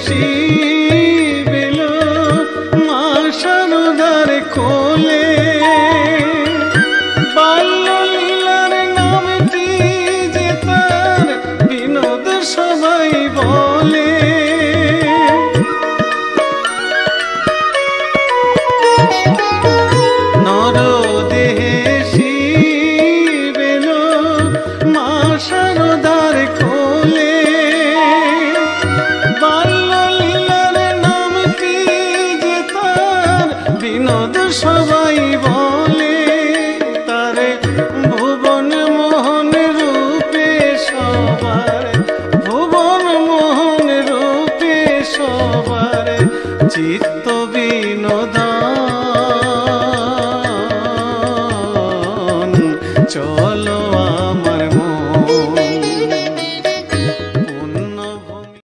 শিবেল মা শারদার কোলে, বাল্যলীলার নামটি যে তার বিনোদ সবাই বলে। নরদেহে শিবেল মা শারদার কোলে, বাল্যলীলার নামটি যে তার বিনোদ সবাই বলে। তারে ভুবন মোহন রূপে সবার, ভুবন মোহন রূপে সবার চিত্ত